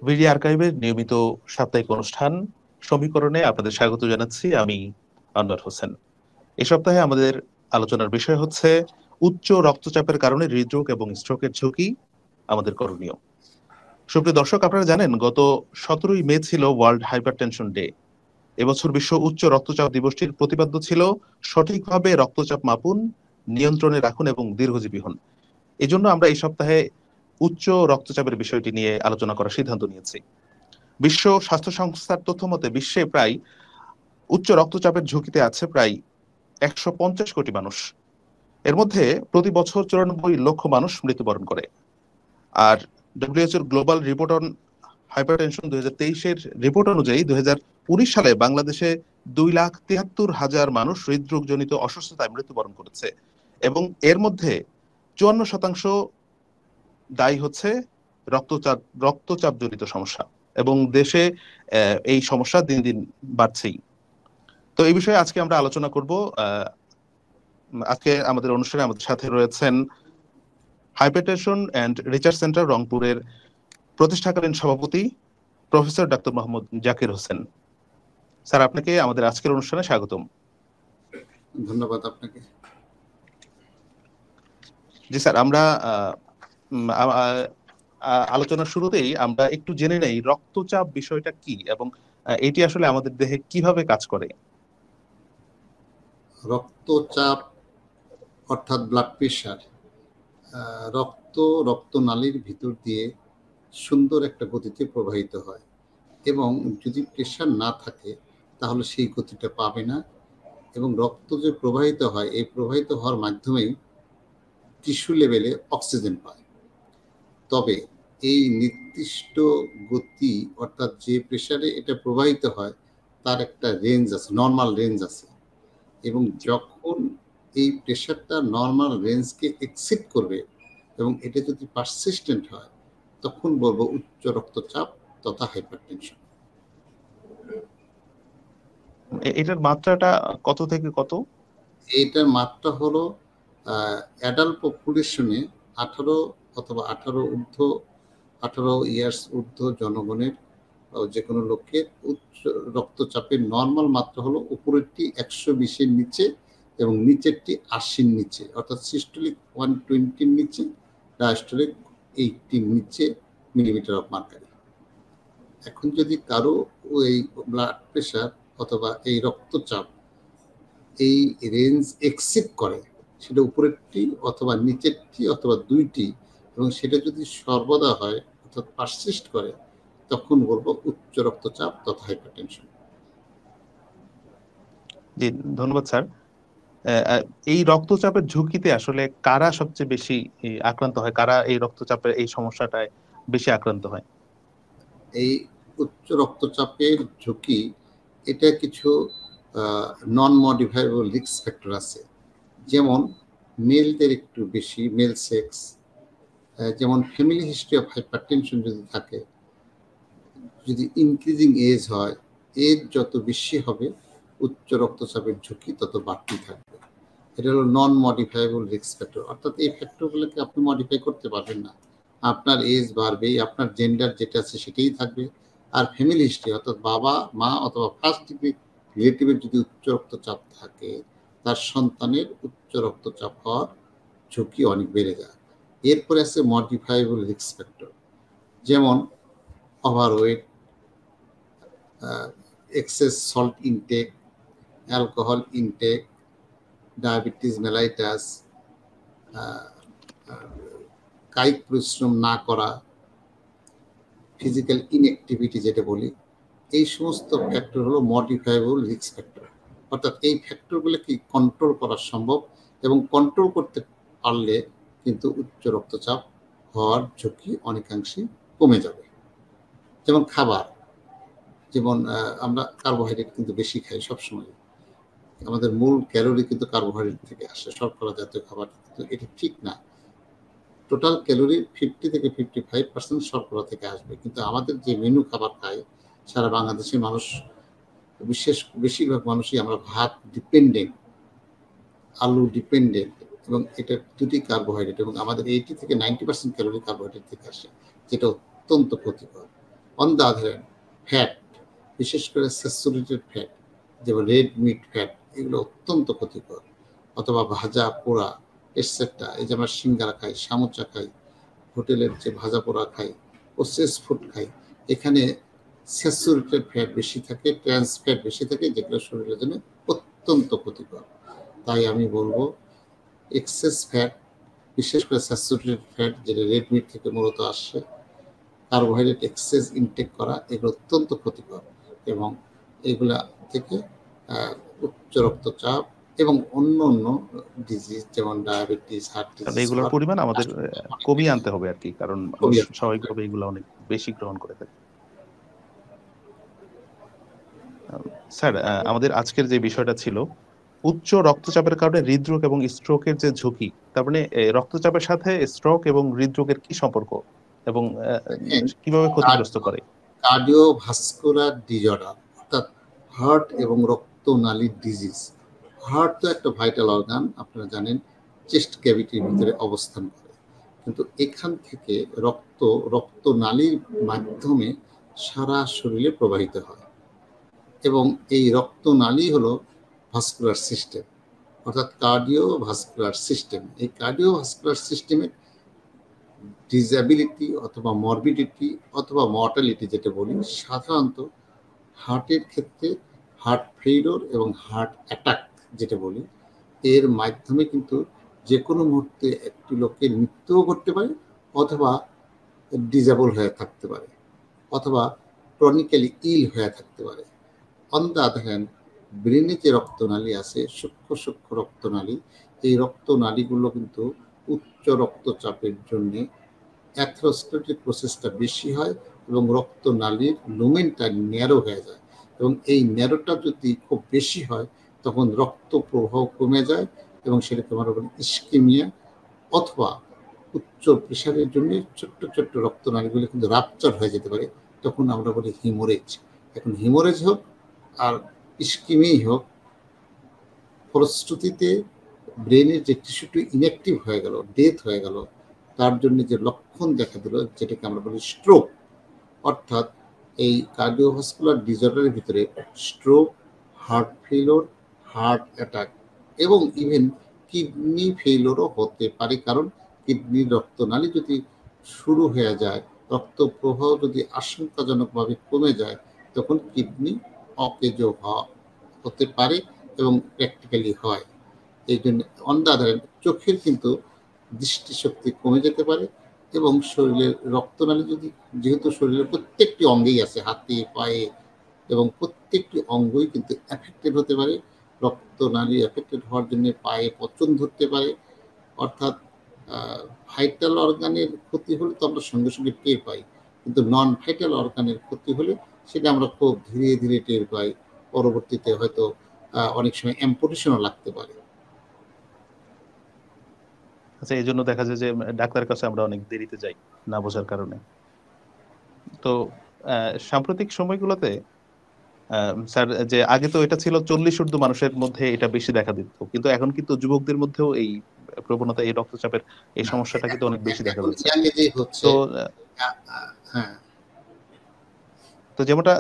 ভিডি আর্কাইভের নিয়মিত সাপ্তাহিক অনুষ্ঠান সমীকরণে আপনাদের স্বাগত জানাচ্ছি। আমি আনোয়ার হোসেন। এ সপ্তাহে আমাদের আলোচনার বিষয় হচ্ছে উচ্চ রক্তচাপের কারণে হৃদরোগ এবং স্ট্রোকের ঝুঁকি, আমাদের করণীয়। সুপ্রিয় দর্শক, আপনারা জানেন গত 17ই মে ছিল ওয়ার্ল্ড হাইপারটেনশন ডে। এবছর বিশ্ব উচ্চ রক্তচাপ দিবসটির প্রতিপাদ্য ছিল সঠিকভাবে রক্তচাপ মাপুন, নিয়ন্ত্রণে রাখুন এবং দীর্ঘজীবী হন। এজন্য আমরা এই সপ্তাহে উচ্চ রক্তচাপের বিষয়টি নিয়ে আলোচনা করার সিদ্ধান্ত নিয়েছি। বিশ্ব স্বাস্থ্য সংস্থার তথ্য মতে বিশ্বে প্রায় উচ্চ রক্তচাপের ঝুঁকিতে আছে প্রায় 150 কোটি মানুষ। এর মধ্যে প্রতি বছর 94 লক্ষ মানুষ মৃত্যুবরণ করে। আর ডব্লিউএইচওর গ্লোবাল রিপোর্ট অন হাইপারটেনশন 2023-এর রিপোর্ট অনুযায়ী 2019 সালে বাংলাদেশে 2,73,000 মানুষ হৃদরোগজনিত অসুস্থতায় মৃত্যুবরণ করেছে এবং এর মধ্যে 54% দায়ী হচ্ছে রক্তচাপ জনিত সমস্যা, এবং দেশে এই সমস্যা দিন দিন বাড়ছেই। তো এই বিষয়ে আজকে আমরা আলোচনা করব। আজকে আমাদের অনুষ্ঠানে আমাদের সাথে রয়েছেন হাইপারটেনশন অ্যান্ড রিসার্চ সেন্টার রংপুরের প্রতিষ্ঠাকালীন সভাপতি professor doctor Mohammad Zakir Hossain. Sir, আপনাকে আমাদের আজকের অনুষ্ঠানে স্বাগতম। ধন্যবাদ আপনাকে। জি স্যার, আমরা আলোচনার শুরুতেই আমরা একটু জেনে নেই রক্তচাপ বিষয়টা কি এবং এটি আসলে আমাদের দেহে কিভাবে কাজ করে। রক্তচাপ অর্থাৎ ব্লাড প্রেশার, রক্তনালীর ভিতর দিয়ে সুন্দর একটা গতিতে প্রবাহিত হয়, এবং যদি প্রেশার না থাকে তাহলে সেই গতিটা পাবে না, এবং রক্ত যে প্রবাহিত হয় এই প্রবাহিত হওয়ার মাধ্যমেই টিস্যু লেভেলে অক্সিজেন পায়। তবে এই নির্দিষ্ট গতি অর্থাৎ যে প্রেশারে এটা প্রবাহিত হয় তার একটা রেঞ্জ আছে, নর্মাল রেঞ্জ আছে, এবং যখন এই প্রেশারটা নর্মাল রেঞ্জকে এক্সিড করবে এবং এটা যদি পারসিস্টেন্ট হয় তখন বলবো উচ্চ রক্তচাপ তথা হাইপারটেনশন। এটার মাত্রাটা কত থেকে কত? এইটার মাত্রা হলো অ্যাডাল্ট পপুলেশনে 18 অথবা 18 ইয়ার্স ঊর্ধ্ব জনগণের যে কোনো লোকের উচ্চ রক্তচাপের নর্মাল মাত্রা হলো উপরেরটি 120-এর নিচে এবং নিচেরটি 80-র নিচে, অর্থাৎ সিস্টোলিক 120-র নিচে, ডায়াস্টোলিক 80-র নিচে মিলিমিটার অফ মার্কারি। এখন যদি কারো ওই ব্লাড প্রেশার অথবা এই রক্তচাপ এই রেঞ্জ এক্সিড করে, সেটা উপরেরটি অথবা নিচেরটি অথবা দুইটি, এবং সেটা যদি সর্বদা হয় অর্থাৎ পারসিস্ট করে, তখন বলবো উচ্চ রক্তচাপ তথা হাইপারটেনশন। জি, ধন্যবাদ স্যার। এই রক্তচাপের ঝুঁকিতে আসলে কারা সবচেয়ে বেশি আক্রান্ত হয়, কারা এই রক্তচাপের এই সমস্যাটায় বেশি আক্রান্ত হয়? এই উচ্চ রক্তচাপের ঝুঁকি, এটা কিছু নন মডিফাইবল রিস্ক ফ্যাক্টর আছে, যেমন মেলদের একটু বেশি, মেল সেক্স, যেমন ফ্যামিলি হিস্ট্রি অফ হাইপারটেনশন যদি থাকে, যদি ইনক্রিজিং এজ হয়, এজ যত বেশি হবে উচ্চ রক্তচাপের ঝুঁকি তত বাড়তি থাকবে। এটা হলো নন মডিফাইবল রিস্ক ফ্যাক্টর, অর্থাৎ এই ফ্যাক্টরগুলোকে আপনি মডিফাই করতে পারবেন না। আপনার এজ বাড়বে, আপনার জেন্ডার যেটা আছে সেটাই থাকবে, আর ফ্যামিলি হিস্ট্রি অর্থাৎ বাবা মা অথবা ফার্স্ট ডিগ্রি রিলেটিভের যদি উচ্চ রক্তচাপ থাকে তার সন্তানের উচ্চ রক্তচাপ হওয়ার ঝুঁকি অনেক বেড়ে যায়। এরপরে আছে মডিফাইবল রিস্ক ফ্যাক্টর, যেমন overweight, excess salt intake, alcohol intake, diabetes mellitus, কায়িক পরিশ্রম না করা, ফিজিক্যাল ইনঅ্যাক্টিভিটি যেটা বলি, এই সমস্ত ফ্যাক্টর হলো মডিফাইবল রিস্ক ফ্যাক্টর। অর্থাৎ এই ফ্যাক্টরগুলোকে কন্ট্রোল করা সম্ভব, এবং কন্ট্রোল করতে পারলে কিন্তু উচ্চ রক্তচাপ হওয়ার ঝুঁকি অনেকাংশে কমে যাবে। যেমন খাবার, যেমন আমরা কার্বোহাইড্রেট কিন্তু বেশি খাই সবসময়, আমাদের মূল ক্যালোরি কিন্তু কার্বোহাইড্রেট থেকে আসে, শর্করা জাতীয় খাবার, কিন্তু এটা ঠিক না। টোটাল ক্যালোরি 50 থেকে 55% শর্করা থেকে আসবে, কিন্তু আমাদের যে মেনু খাবার খাই সারা বাংলাদেশের মানুষ, বেশিরভাগ মানুষই আমরা ভাত ডিপেন্ডেন্ট, আলু ডিপেন্ডেন্ট, এবং এটা দুটি কার্বোহাইড্রেট, এবং আমাদের 80 থেকে 90% ক্যালোরি কার্বোহাইড্রেট থেকে আসে, যেটা অত্যন্ত ক্ষতিকর। On the other hand fat, বিশেষ করে স্যাচুরেটেড ফ্যাট যেমন রেড মিট ফ্যাট, এগুলো অত্যন্ত ক্ষতিকর। অথবা ভাজা পোড়া এটসেট্রা, এই যে আমরা সিঙ্গারা খাই, সামোচা খাই, হোটেলের যে ভাজা পোড়া খাই, প্রসেস ফুড খাই, এখানে স্যাচুরেটেড ফ্যাট বেশি থাকে, ট্রান্স ফ্যাট বেশি থাকে, যেগুলো শরীরের জন্য অত্যন্ত ক্ষতিকর। তাই আমি বলবো এক্সেস ফ্যাট, বিশেষ করে স্যাচুরেটেড ফ্যাট যেটা রেড মিট থেকে মূলত আসছে, কার্বোহাইড্রেট এক্সেস ইনটেক করা, এগুলো অত্যন্ত ক্ষতিকর এবং এগুলা থেকে উচ্চ রক্তচাপ এবং অন্য অন্য ডিজিজ যেমন ডায়াবেটিস, হার্ট ডিজিজ, এগুলোর পরিমাণ আমাদের কমিয়ে আনতে হবে আর কি, কারণ স্বাভাবিকভাবে এগুলো অনেক বেশি গ্রহণ করে থাকে। স্যার, আমাদের আজকের যে বিষয়টা ছিল উচ্চ রক্তচাপের কারণে হৃদরোগ এবং স্ট্রোকের যে ঝুঁকি, তার মানে রক্তচাপের সাথে স্ট্রোক এবং হৃদরোগের কি সম্পর্ক এবং কিভাবে ক্ষতিগ্রস্ত করে? কার্ডিওভাস্কুলার ডিজঅর্ডার অর্থাৎ হার্ট এবং রক্তনালীর ডিজিজ। হার্ট তো একটা ভাইটাল অর্গান, আপনারা জানেন, চেস্ট ক্যাভিটির ভিতরে অবস্থান করে, কিন্তু এখান থেকে রক্তনালীর মাধ্যমে সারা শরীরে প্রবাহিত হয় এবং এই রক্তনালী হলো ভাস্কুলার সিস্টেম, অর্থাৎ কার্ডিওভাস্কুলার সিস্টেম। এই কার্ডিওভাস্কুলার সিস্টেমের ডিসএবিলিটি অথবা মরবিডিটি অথবা মর্টালিটি যেটা বলি, সাধারণত হার্টের ক্ষেত্রে হার্ট ফেইলিওর এবং হার্ট অ্যাটাক যেটা বলি, এর মাধ্যমে কিন্তু যে কোনো মুহূর্তে একটি লোকের মৃত্যুও ঘটতে পারে অথবা ডিসেবল হয়ে থাকতে পারে অথবা ক্রনিক্যালি ইল হয়ে থাকতে পারে। অন দ্য আদার হ্যান্ড ব্রেনে যে রক্তনালী আছে, সূক্ষ্ম সূক্ষ্ম রক্তনালী, এই রক্তনালীগুলো কিন্তু উচ্চ রক্তচাপের জন্যে অ্যাথেরোস্ক্লেরোটিক প্রসেসটা বেশি হয় এবং রক্তনালীর লুমেনটা ন্যারো হয়ে যায় এবং এই ন্যারোটা যদি খুব বেশি হয় তখন রক্ত প্রবাহ কমে যায় এবং সেটাকে আমরা বলি ইস্কেমিয়া, অথবা উচ্চ প্রেশারের জন্য ছোট্ট ছোট্ট রক্তনালীগুলো কিন্তু রাপচার হয়ে যেতে পারে, তখন আমরা বলি হিমোরেজ। এখন হিমোরেজ হোক আর ইস্কেমিয়াই হোক, ফলশ্রুতিতে ব্রেনের যে টিস্যুটি ইনঅ্যাক্টিভ হয়ে গেল, ডেথ হয়ে গেল, তার জন্য যে লক্ষণ দেখা দিল যেটাকে আমরা বলি স্ট্রোক, অর্থাৎ এই কার্ডিওভাস্কুলার ডিসঅর্ডারের ভিতরে stroke, heart failure, heart attack এবং ইভেন কিডনি ফেইলিওরও হতে পারে, কারণ কিডনির রক্তনালী যদি শুরু হয়ে যায়, রক্ত প্রবাহ যদি আশঙ্কাজনকভাবে কমে যায়, তখন কিডনি অকেজ হতে পারে এবং প্র্যাকটিক্যালি হয়। এই জন্য অন দ্য আদার হ্যান্ড চোখের কিন্তু দৃষ্টিশক্তি কমে যেতে পারে এবং শরীরের রক্তনালী যদি, যেহেতু শরীরের প্রত্যেকটি অঙ্গেই আছে, হাতে পায়ে, এবং প্রত্যেকটি অঙ্গই কিন্তু অ্যাফেক্টেড হতে পারে। রক্তনালী অ্যাফেক্টেড হওয়ার জন্য পায়ে পচন ধরতে পারে, অর্থাৎ ভাইটাল অর্গানের ক্ষতি হলে তো আমরা সঙ্গে সঙ্গে টের পাই, কিন্তু নন ভাইটাল অর্গানের ক্ষতি হলে সেটা আমরা খুব ধীরে ধীরে টের পাই, পরবর্তীতে হয়তো অনেক সময় অ্যাম্পুটেশনও লাগতে পারে। আচ্ছা, এই জন্য দেখা যায় যে ডাক্তারের কাছে আমরা অনেক দেরিতে যাই না বোঝার কারণে। তো সাম্প্রতিক সময়গুলোতে স্যার, যে আগে তো এটা ছিল 40 ঊর্ধ্ব মানুষের মধ্যে এটা বেশি দেখা দিত, কিন্তু এখন কিন্তু যুবকদের মধ্যেও এই প্রবণতা, এই রক্তচাপের এই সমস্যাটা কিন্তু অনেক বেশি দেখা যাচ্ছে। তো হ্যাঁ, তো যেমনটা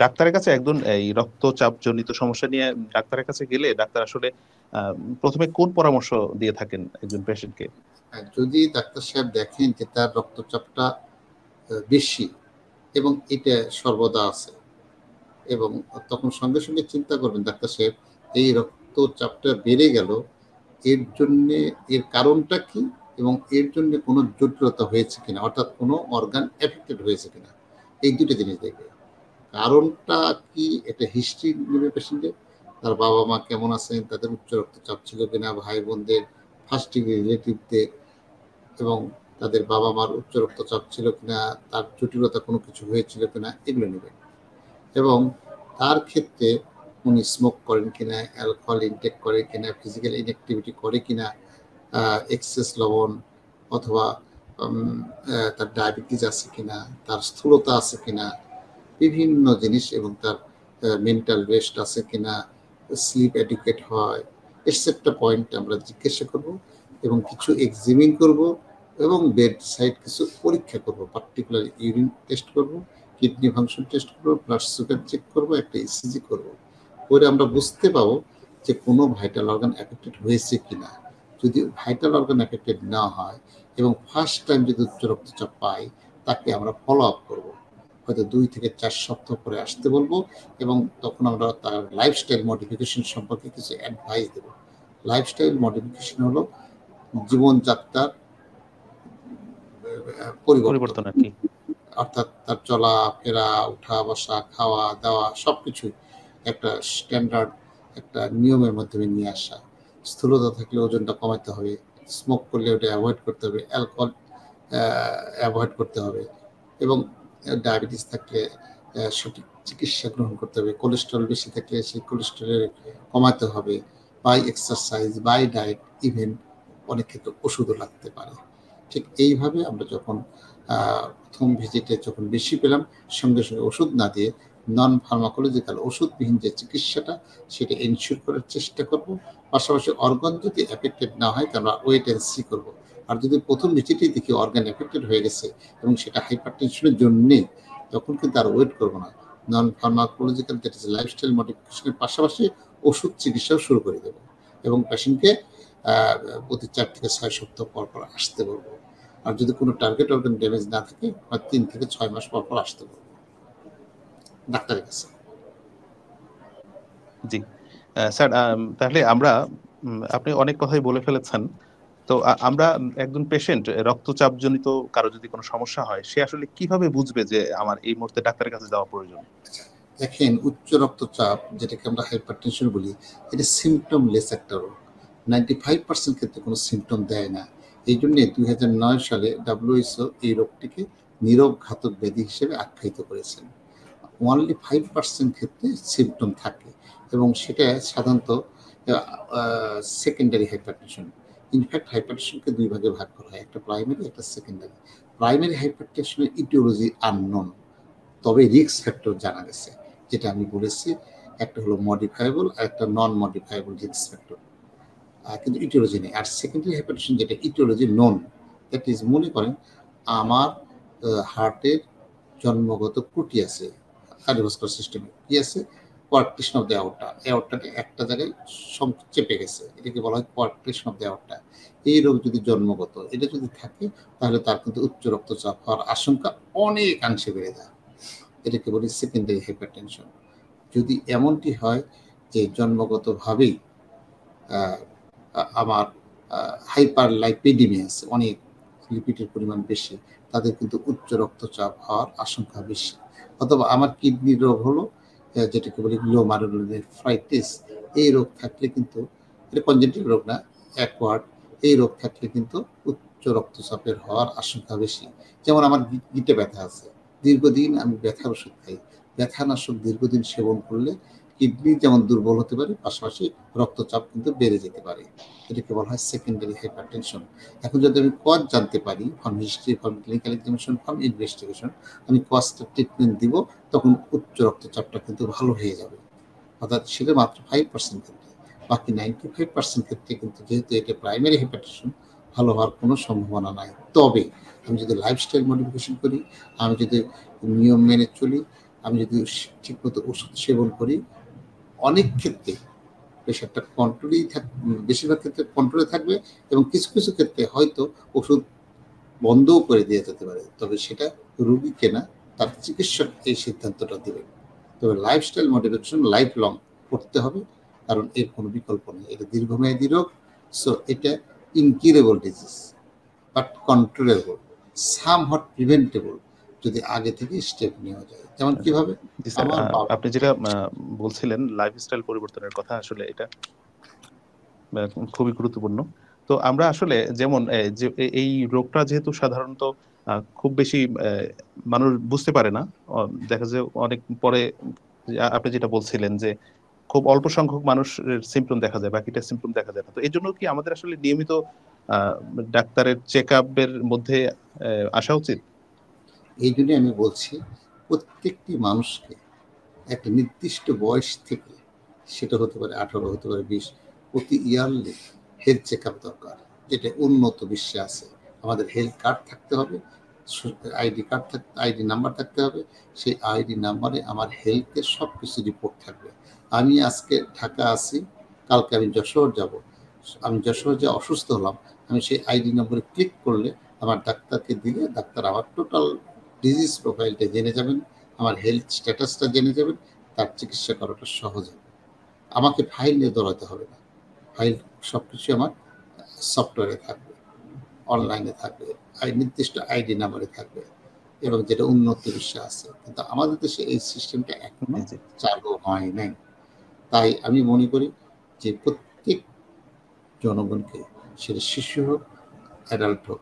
ডাক্তারের কাছে একজন এই রক্তচাপ জনিত সমস্যা নিয়ে ডাক্তারের কাছে গেলে ডাক্তার আসলে প্রথমে কোন পরামর্শ দিয়ে থাকেন একজন পেশেন্টকে? যদি ডাক্তার সাহেব দেখেন যে তার রক্তচাপটা বেশি এবং এটা সর্বদা আছে, এবং তখন সঙ্গে সঙ্গে চিন্তা করবেন ডাক্তার সাহেব এই রক্তচাপটা বেড়ে গেল, এর জন্যে এর কারণটা কি এবং এর জন্য কোনো জটিলতা হয়েছে কিনা, অর্থাৎ কোনো অর্গান এফেক্টেড হয়েছে কিনা, এই দুটো জিনিস দেখবে। কারণটা কি, এটা হিস্ট্রি নেবে পেশেন্টের, তার বাবা মা কেমন আছেন, তাদের উচ্চ রক্তচাপ ছিল কিনা, ভাই বোনদের, ফার্স্ট ডিগ্রি রিলেটিভদের, এবং তাদের বাবা মার উচ্চ রক্তচাপ ছিল কিনা, তার জটিলতা কোনো কিছু হয়েছিল কিনা, এগুলো নেবেন। এবং তার ক্ষেত্রে উনি স্মোক করেন কিনা, অ্যালকোহল ইনটেক করে কিনা, ফিজিক্যাল ইনঅ্যাক্টিভিটি করে কিনা, এক্সেস লবণ অথবা তার ডায়াবেটিস আছে কিনা, তার স্থূলতা আছে কিনা, বিভিন্ন জিনিস, এবং তার মেন্টাল রেস্ট আছে কিনা, স্লিপ অ্যাডিকুয়েট হয়, এটসেট্রা পয়েন্ট আমরা জিজ্ঞাসা করব এবং কিছু এক্সামিন করব এবং বেড সাইড কিছু পরীক্ষা করব, পার্টিকুলার ইউরিন টেস্ট করব কিডনি ফাংশন টেস্ট করবো, ব্লাড সুগার চেক করবো, একটা ইসিজি করবো, করে আমরা বুঝতে পাবো যে কোনো ভাইটাল অর্গান অ্যাফেক্টেড হয়েছে কিনা। যদি ভাইটাল অর্গান অ্যাফেক্টেড না হয় এবং ফার্স্ট টাইম যদি উচ্চ রক্তচাপ পাই, তাকে আমরা ফলো আপ করবো, হয়তো 2 থেকে 4 সপ্তাহ পরে আসতে বলবো, এবং তখন আমরা তার লাইফস্টাইল মডিফিকেশন সম্পর্কে কিছু অ্যাডভাইস দেবো। লাইফস্টাইল মডিফিকেশন হলো জীবনযাত্রার পরিবর্তন, আর কি। অর্থাৎ তার চলাফেরা, উঠা বসা, খাওয়া দাওয়া সবকিছু একটা স্ট্যান্ডার্ড একটা নিয়মের মাধ্যমে নিয়ে আসা। স্থূলতা থাকলে ওজনটা কমাতে হবে, স্মোক করলে ওটা অ্যাভয়েড করতে হবে, অ্যালকোহল অ্যাভয়েড করতে হবে, এবং ডায়াবেটিস থাকলে সঠিক চিকিৎসা গ্রহণ করতে হবে। কোলেস্ট্রল বেশি থাকলে সেই কোলেস্ট্রলের কমাতে হবে, by exercise, by diet, even অনেক ক্ষেত্রে ওষুধও লাগতে পারে। ঠিক এইভাবে আমরা যখন প্রথম ভিজিটে যখন বেশি পেলাম, সঙ্গে সঙ্গে ওষুধ না দিয়ে নন ফার্মাকোলজিক্যাল ওষুধবিহীন যে চিকিৎসাটা, সেটা এনশিওর করার চেষ্টা করব। পাশাপাশি অর্গান যদি এফেক্টেড না হয় তাহলে ওয়েট অ্যান্ড সি করবো। আর যদি প্রথম ভিজিটেই দেখি অর্গান এফেক্টেড হয়ে গেছে এবং সেটা হাইপারটেনশনের জন্যে, তখন কিন্তু আর ওয়েট করবো না। নন ফার্মাকোলজিক্যাল দ্যাট ইজ লাইফস্টাইল মডিফিকেশনের পাশাপাশি ওষুধ চিকিৎসাও শুরু করে দেবো, এবং পেশেন্টকে প্রতি 4 থেকে 6 সপ্তাহ পর পর আসতে বলবো। আর যদি কোনো টার্গেট অর্গান ড্যামেজ না থাকে, 3 থেকে 6 মাস পর পর আসতে বলবো ডাক্তারের কাছে। জি স্যার, তাহলে আমরা আপনি অনেক কথাই বলে ফেলেছেন। তো আমরা একজন পেশেন্ট রক্তচাপ জনিত কারো যদি কোনো সমস্যা হয়, সে আসলে কিভাবে বুঝবে যে আমার এই মুহূর্তে ডাক্তারের কাছে যাওয়া প্রয়োজন? দেখেন, উচ্চ রক্তচাপ যেটাকে আমরা হাইপারটেনশন বলি, এটা সিমটমলেস একটা রোগ। 95% ক্ষেত্রে কোনো সিমটম দেয় না। এই জন্যে 2009 সালে WHO এই রোগটিকে নীরব ঘাতক ব্যাধি হিসেবে আখ্যায়িত করেছেন। অনলি 5% ক্ষেত্রে সিমটম থাকে, এবং সেটা সাধারণত সেকেন্ডারি হাইপারটেনশন। ইনফ্যাক্ট হাইপারটেনশনকে 2 ভাগে ভাগ করা হয়, একটা প্রাইমারি, একটা সেকেন্ডারি। প্রাইমারি হাইপারটেনশনের ইটিওলজি আননোন, তবে রিস্ক ফ্যাক্টর জানা গেছে, যেটা আমি বলেছি, একটা হলো মডিফাইবল আর একটা নন মডিফাইবল রিস্ক ফ্যাক্টর, কিন্তু ইটিওলজি নেই। আর সেকেন্ডারি হাইপারটেনশন যেটা ইটিওলজি নন, দ্যাট ইজ, মনে করেন আমার হার্টের জন্মগত ত্রুটি আছে, কার্ডিওভাস্কুলার সিস্টেমে কি আছে, কোয়ার্কটেশন অফ দ্য অ্যাওর্টা, অ্যাওর্টাকে একটা জায়গায় চেপে গেছে, এটাকে বলা হয় কোয়ার্কটেশন অফ দ্য অ্যাওর্টা। এই রোগ যদি জন্মগত, এটা যদি থাকে, তাহলে তার কিন্তু উচ্চ রক্তচাপ হওয়ার আশঙ্কা অনেকাংশে বেড়ে যায়। এটাকে বলি সেকেন্ডারি হাইপারটেনশন। যদি এমনটি হয় যে জন্মগতভাবেই আমার হাইপার লাইপিডিমিয়া আছে, অনেক লিপিডের পরিমাণ বেশি, তাদের কিন্তু উচ্চ রক্তচাপ হওয়ার আশঙ্কা বেশি। অথবা আমার কিডনির রোগ হলো, যেটাকে বলি গ্লোমারুলোনেফ্রাইটিস, এই রোগ থাকলে কিন্তু, এটা কনজেনিটাল রোগ না, অ্যাকোয়ার্ড, এই রোগ থাকলে কিন্তু উচ্চ রক্তচাপের হওয়ার আশঙ্কা বেশি। যেমন আমার গিটে ব্যথা আছে, দীর্ঘদিন আমি ব্যথার ওষুধ খাই, ব্যথানাশক দীর্ঘদিন সেবন করলে কিডনি যেমন দুর্বল হতে পারে, পাশাপাশি রক্তচাপ কিন্তু বেড়ে যেতে পারে। এটাকে বলা হয় সেকেন্ডারি হাইপারটেনশন। এখন যদি আমি কজ জানতে পারি, from history, from clinical examination, from investigation, আমি কজটা ট্রিটমেন্ট দিব, তখন উচ্চ রক্তচাপটা কিন্তু ভালো হয়ে যাবে। অর্থাৎ সেটা মাত্র 5% ক্ষেত্রে, বাকি 95% ক্ষেত্রে কিন্তু, যেহেতু এটা প্রাইমারি হাইপারটেনশন, ভালো হওয়ার কোনো সম্ভাবনা নাই। তবে আমি যদি লাইফস্টাইল মডিফিকেশন করি, আমি যদি নিয়ম মেনে চলি, আমি যদি ঠিকমতো ওষুধ সেবন করি, অনেক ক্ষেত্রে প্রেশারটা কন্ট্রোলেই বেশিরভাগ ক্ষেত্রে কন্ট্রোলে থাকবে, এবং কিছু কিছু ক্ষেত্রে হয়তো ওষুধ বন্ধও করে দিয়ে যেতে পারে। তবে সেটা রুগীকে না, তার চিকিৎসক এই সিদ্ধান্তটা দেবেন। তবে লাইফস্টাইল মডিফিকেশন লাইফ লং করতে হবে, কারণ এর কোনো বিকল্প নেই। এটা দীর্ঘমেয়াদী রোগ, সো এটা incurable disease, but controllable, somewhat preventable, যদি আগে থেকে স্টেপ নেওয়া যায়। যেমন কিভাবে, আপনি যেটা বলছিলেন লাইফস্টাইল পরিবর্তনের কথা, আসলে এটা খুবই গুরুত্বপূর্ণ। তো আমরা আসলে যেমন যে এই রোগটা যেহেতু সাধারণত খুব বেশি মানুষ বুঝতে পারে না, দেখা যায় অনেক পরে, আপনি যেটা বলছিলেন যে খুব অল্প সংখ্যক মানুষের সিমটম দেখা যায়, বাকিটা সিমটম দেখা যায় না। তো এই জন্য কি আমাদের আসলে নিয়মিত ডাক্তারের চেক আপের মধ্যে আসা উচিত? এই জন্য আমি বলছি, প্রত্যেকটি মানুষকে একটা নির্দিষ্ট বয়স থেকে, সেটা হতে পারে 18, হতে পারে 20, প্রতি ইয়ারলি হেলথ চেক আপ দরকার, যেটা উন্নত বিশ্বে আছে। আমাদের হেলথ কার্ড থাকতে হবে, আইডি কার্ড থাকতে, আইডি নাম্বার থাকতে হবে। সেই আইডি নাম্বারে আমার হেলথের সব কিছু রিপোর্ট থাকবে। আমি আজকে ঢাকা আছি, কালকে আমি যশোর যাব, আমি যশোর যে অসুস্থ হলাম, আমি সেই আইডি নম্বরে ক্লিক করলে আমার ডাক্তারকে দিলে ডাক্তার আমার টোটাল ডিজিজ প্রোফাইলটা জেনে যাবেন, আমার হেলথ স্ট্যাটাসটা জেনে যাবেন, তার চিকিৎসা করাটা সহজ হবে। আমাকে ফাইল নিয়ে দৌড়াতে হবে না, ফাইল সব কিছু আমার সফটওয়্যারে থাকবে, অনলাইনে থাকবে, নির্দিষ্ট আইডি নাম্বারে থাকবে, এবং যেটা উন্নত বিশ্বে আছে। কিন্তু আমাদের দেশে এই সিস্টেমটা এখনো চালু হয় নাই। তাই আমি মনে করি যে প্রত্যেক জনগণকে, সেটা শিশু হোক অ্যাডাল্ট হোক,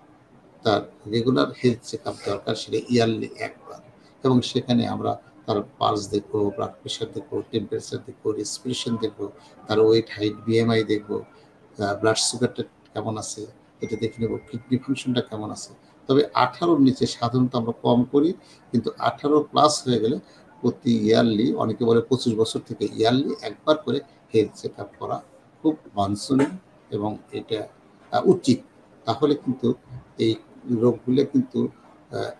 তার রেগুলার হেলথ চেক আপ দরকার, সেটা ইয়ারলি একবার। এবং সেখানে আমরা তার পালস দেখবো, ব্লাড প্রেশার দেখবো, টেম্পারেচার দেখবো, রেসপিরেশন দেখবো, তার ওয়েট, হাইট, বিএমআই দেখবো, ব্লাড সুগারটা কেমন আছে এটা দেখে নেবো, কিডনি ফাংশনটা কেমন আছে। তবে 18-র নিচে সাধারণত আমরা কম করি, কিন্তু 18 প্লাস হয়ে গেলে প্রতি ইয়ারলি, অনেকে বলে 25 বছর থেকে ইয়ারলি একবার করে হেলথ চেক আপ করা খুব বাঞ্ছনীয় এবং এটা উচিত। তাহলে কিন্তু এই রোগগুলো কিন্তু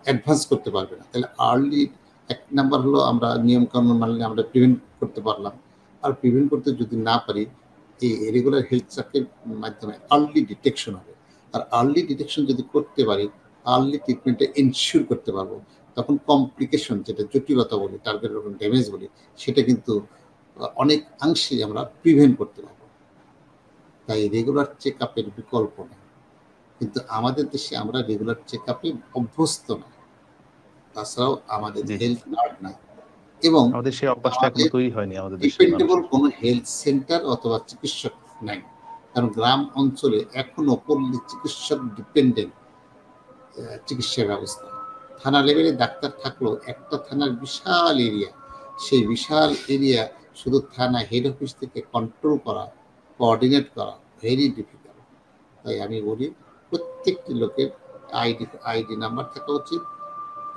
অ্যাডভান্স করতে পারবে না। তাহলে আর্লি, এক নাম্বার হলো আমরা নিয়মকানুন মানলে আমরা প্রিভেন্ট করতে পারলাম। আর প্রিভেন্ট করতে যদি না পারি, এই রেগুলার হেলথ চেকের মাধ্যমে আর্লি ডিটেকশন হবে। আর আর্লি ডিটেকশন যদি করতে পারি, আর্লি ট্রিটমেন্টে এনশিওর করতে পারবো, তখন কমপ্লিকেশন, যেটা জটিলতা বলি, টার্গেট অর্গান ড্যামেজ বলি, সেটা কিন্তু অনেক অংশেই আমরা প্রিভেন্ট করতে পারবো। তাই রেগুলার চেক আপের বিকল্প নেই। কিন্তু আমাদের দেশে আমরা রেগুলার চেক আপে অভ্যস্ত না, তাছাড়াও আমাদের হেলথ কার্ড নাই, এবং আমাদের সেই অভ্যাসটা এখনো তৈরি হয়নি আমাদের দেশে। ডিপেন্ডেবল কোনো হেলথ সেন্টার অথবা চিকিৎসক নাই। কারণ গ্রাম অঞ্চলে এখনো পল্লী চিকিৎসক ডিপেন্ডেন্ট চিকিৎসা ব্যবস্থা। থানা লেভেলে ডাক্তার থাকলেও একটা থানার বিশাল এরিয়া, সেই বিশাল এরিয়া শুধু থানা হেড অফিস থেকে কন্ট্রোল করা, কোঅর্ডিনেট করা ভেরি ডিফিকাল্ট। তাই আমি বলি প্রত্যেকটি লোকের আইডি নাম্বার থাকা উচিত,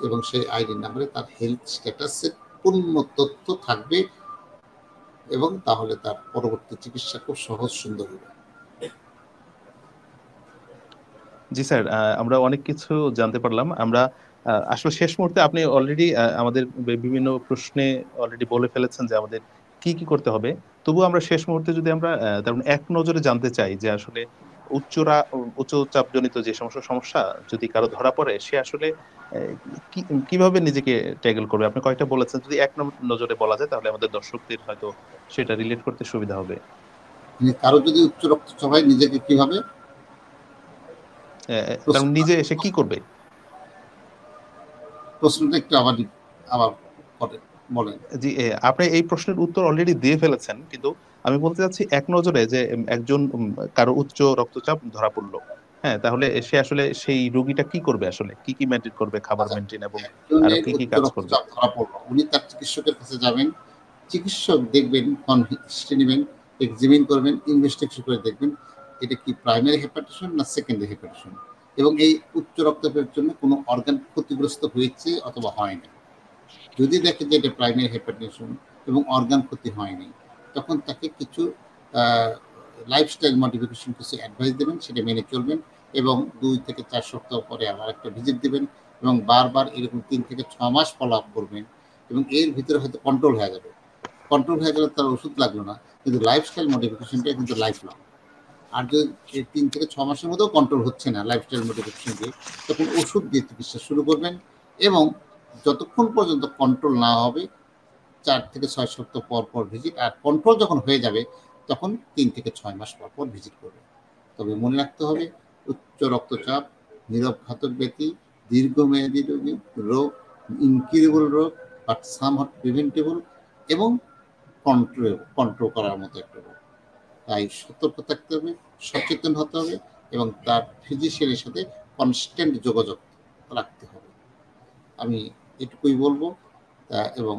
এবং সেই আইডি নাম্বারে তার হেলথ স্ট্যাটাসের পূর্ণ তথ্য থাকবে, এবং তাহলে তার পরবর্তী চিকিৎসা খুব সহজ সুন্দর হবে। জি স্যার, আমরা অনেক কিছু জানতে পারলাম। আমরা আসলে শেষ মুহূর্তে আপনি অলরেডি আমাদের বিভিন্ন প্রশ্নে অলরেডি বলে ফেলেছেন যে আমাদের কি কি করতে হবে। তবু আমরা শেষ মুহূর্তে যদি আমরা তেমন এক নজরে জানতে চাই যে আসলে উচ্চ চাপজনিত যে সমস্ত সমস্যা যদি কারো ধরা পড়ে, সে আসলে কিভাবে নিজেকে ট্যাকেল করবে, আপনি কয়েকটা বলেছেন, যদি এক নজরে বলা যায় তাহলে আমাদের দর্শকদের হয়তো সেটা রিলেট করতে সুবিধা হবে। কারো যদি উচ্চ রক্তচাপ হয় নিজেকে কিভাবে, কারণ নিজে এসে কি করবে? প্রশ্নটা একটু আবার বলেন। জি, আপনি এই প্রশ্নের উত্তর অলরেডি দিয়ে ফেলেছেন, কিন্তু আমি বলতে চাচ্ছি এক নজরে যে একজন কারো উচ্চ রক্তচাপ ধরা পড়লো, হ্যাঁ, তাহলে সে আসলে সেই রোগীটা কি করবে, আসলে কি কি মেনটেন করবে, খাবার মেনটেন এবং আরো একজনের কি কি উচ্চ কাজ করবে? রক্তচাপ ধরা পড়লো, উনি তার চিকিৎসকের কাছে যাবেন, চিকিৎসক দেখবেন, হিস্ট্রি নেবেন, এক্সামিন করবেন, ইনভেস্টিগেশন করে দেখবেন এটা কি প্রাইমারি হেপাটাইটিস না সেকেন্ডারি হেপাটাইটিস, এবং এই উচ্চ রক্তচাপের জন্য কোনো অর্গান ক্ষতিগ্রস্ত হয়েছে অথবা হয়নি। যদি দেখে যে এটা প্রাইমারি হেপাটাইটিস এবং অর্গান ক্ষতি হয়নি, তখন তাকে কিছু লাইফস্টাইল মডিফিকেশন কিছু অ্যাডভাইস দেবেন, সেটা মেনে চলবেন, এবং 2 থেকে 4 সপ্তাহ পরে আবার একটা ভিজিট দিবেন, এবং বারবার এরকম 3 থেকে 6 মাস ফলো আপ করবেন, এবং এর ভিতরে হয়তো কন্ট্রোল হয়ে যাবে। কন্ট্রোল হয়ে গেলে তার ওষুধ লাগলো না, কিন্তু লাইফস্টাইল মডিফিকেশনটা কিন্তু লাইফ লং। আর যদি 3 থেকে 6 মাসের মধ্যেও কন্ট্রোল হচ্ছে না লাইফস্টাইল মডিফিকেশন দিয়ে, তখন ওষুধ দিয়ে চিকিৎসা শুরু করবেন, এবং যতক্ষণ পর্যন্ত কন্ট্রোল না হবে 4 থেকে 6 সপ্তাহ পর পর ভিজিট, আর কন্ট্রোল যখন হয়ে যাবে তখন 3 থেকে 6 মাস পর পর ভিজিট করবে। তবে মনে রাখতে হবে উচ্চ রক্তচাপ নীরব ঘাতক ব্যাধি, দীর্ঘমেয়াদী রোগ, ইনকিউরেবল রোগ, বাট সামহাট প্রিভেন্টেবল, এবং কন্ট্রোল করার মতো একটা রোগ। তাই সতর্ক থাকতে হবে, সচেতন হতে হবে, এবং তার ফিজিশিয়ানের সাথে কনস্ট্যান্ট যোগাযোগ রাখতে হবে। আমি এটুকুই বলবো। এবং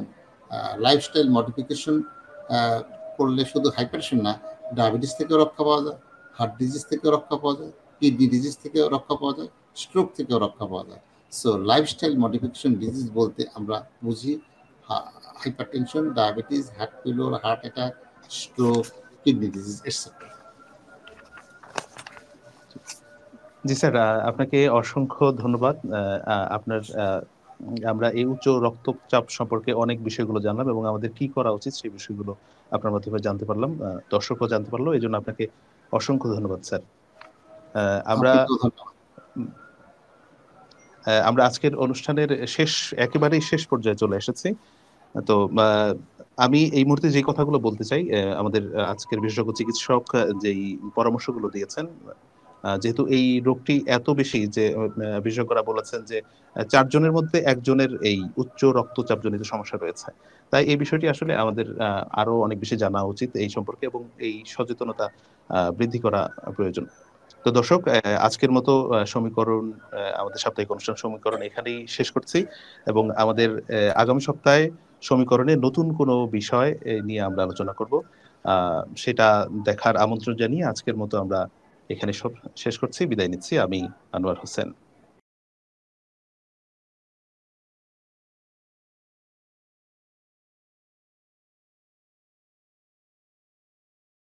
লাইফস্টাইল মডিফিকেশন করলে শুধু হাইপারটেনশন না, ডায়াবেটিস থেকেও রক্ষা পাওয়া যায়, হার্ট ডিজিজ থেকেও রক্ষা পাওয়া যায়, কিডনি ডিজিজ থেকেও রক্ষা পাওয়া যায়, স্ট্রোক থেকেও রক্ষা পাওয়া যায়। সো লাইফস্টাইল মডিফিকেশন ডিজিজ বলতে আমরা বুঝি hypertension, diabetes, heart failure, heart attack, stroke, kidney disease etcetera. জি স্যার, আপনাকে অসংখ্য ধন্যবাদ। আপনার আমরা এই উচ্চ রক্তচাপ সম্পর্কে অনেক বিষয়গুলো জানলাম এবং আমাদের কি করা উচিত সেই বিষয়গুলো আপনার মাধ্যমে জানতে পারলাম, দর্শকও জানতে পারলো। এই জন্য আপনাকে অসংখ্য ধন্যবাদ স্যার। আমরা আপনাকেও ধন্যবাদ। আমরা আজকের অনুষ্ঠানের একেবারেই শেষ পর্যায়ে চলে এসেছি। তো আমি এই মুহূর্তে যে কথাগুলো বলতে চাই, আমাদের আজকের বিশেষজ্ঞ চিকিৎসক যেই পরামর্শগুলো দিয়েছেন, যেহেতু এই রোগটি এত বেশি যে বিশেষজ্ঞরা বলেছেন যে 4 জনের মধ্যে 1 জনের এই উচ্চ রক্তচাপ জনিত সমস্যা রয়েছে। তাই এই বিষয়টি আসলে আমাদের আরো অনেক বেশি জানা উচিত এই সম্পর্কে এবং এই সচেতনতা বৃদ্ধি করা প্রয়োজন। তো দর্শক, আজকের মতো সমীকরণ, আমাদের সাপ্তাহিক অনুষ্ঠান সমীকরণ এখানেই শেষ করছি এবং আমাদের আগামী সপ্তাহে সমীকরণে নতুন কোনো বিষয় নিয়ে আমরা আলোচনা করব। সেটা দেখার আমন্ত্রণ জানিয়ে আজকের মতো আমরা এখানে সব শেষ করছি, বিদায় নিচ্ছি। আমি আনোয়ার হোসেন।